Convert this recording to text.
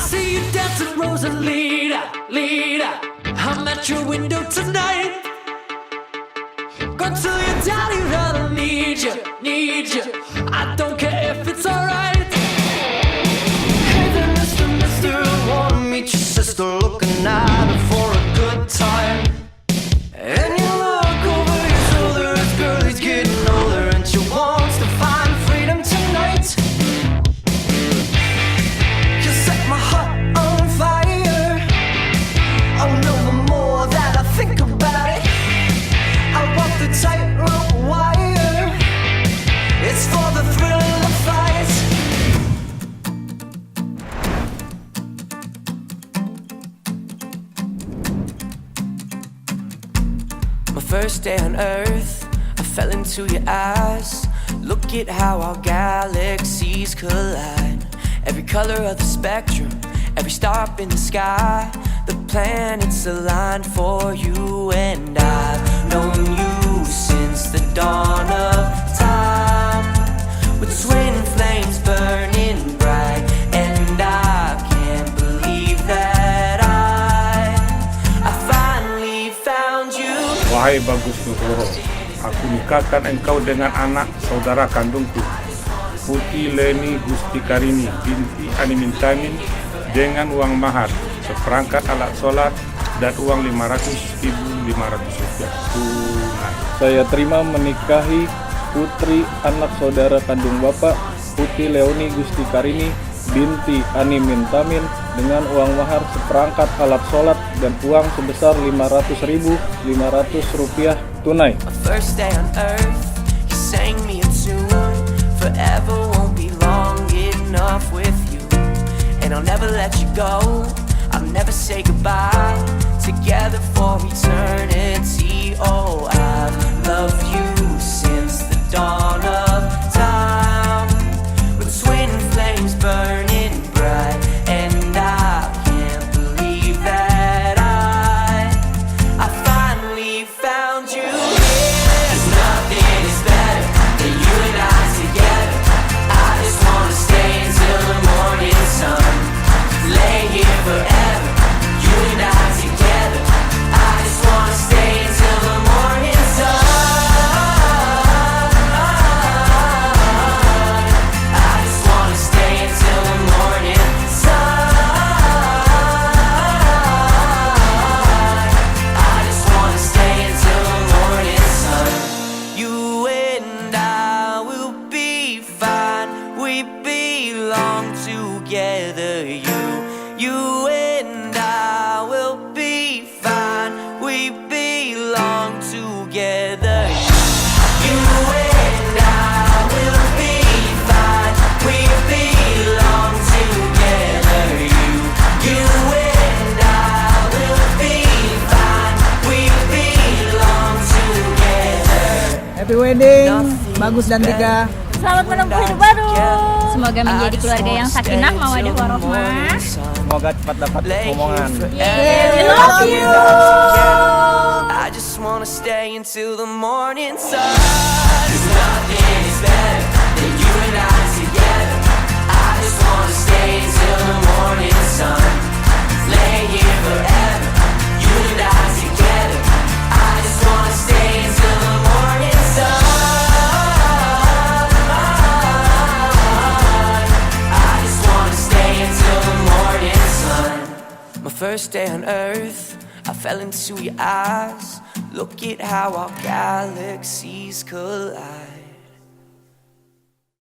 see you dancing, Rosalita, Lita. I'm at your window tonight. Go tell your daddy that I need you, need you. I don't care if it's alright. Hey there, Mr. Mister, I wanna meet your sister, looking at her for a good time. And you look over your shoulder, this girl is getting older, and she wants to find freedom tonight. You set my heart on fire. Oh no, the more that I think about it, I walk the tightrope wire. It's for the thrill of the fight. My first day on Earth, I fell into your eyes. Look at how our galaxies collide. Every color of the spectrum, every star up in the sky. The planets aligned for you, and I've known you since the dawn of time. With twin flames burning bright, and I can't believe that I finally found you. Wahai Bagus Nugroho, aku nikahkan engkau dengan anak saudara kandungku, Putri Leni Gusti Karini binti Ani Mintamin, dengan uang mahar seperangkat alat sholat dan uang Rp500.500 tunai. Saya terima menikahi putri anak saudara kandung Bapak, Putri Leoni Gusti Karini binti Ani Mintamin, dengan uang mahar seperangkat alat sholat dan uang sebesar Rp500.500 tunai. First day on Earth, you sang me a tune. Forever won't be long enough with you, and I'll never let you go. I'll never say goodbye. Together for eternity. Oh, I've loved you since the dawn of time. With twin flames burning bright, and I can't believe that I finally found you. Cause nothing is better than you and I together. I just wanna stay until the morning sun. Lay here forever, you and I together. I just wanna stay until the morning sun. I just wanna stay until the morning sun. I just wanna stay until the morning sun. You and I will be fine. We belong together. You and I will be fine. We belong together. You and I will be fine. We belong together. You and I will be fine. We belong together. Happy wedding, Bagus dan Tika. Selamat menempuh hidup baru. Semoga menjadi keluarga yang sakinah, mawaddah warahmah. Semoga cepat dapat omongan. We love you. I just wanna stay until the morning sun. 'Cause nothing is better than you and I together. I just wanna stay until the morning sun. Lay here forever, you and I together. I just wanna stay until the morning sun. I just wanna stay until the morning sun. My first day on Earth, I fell into your eyes. Look at how our galaxies collide.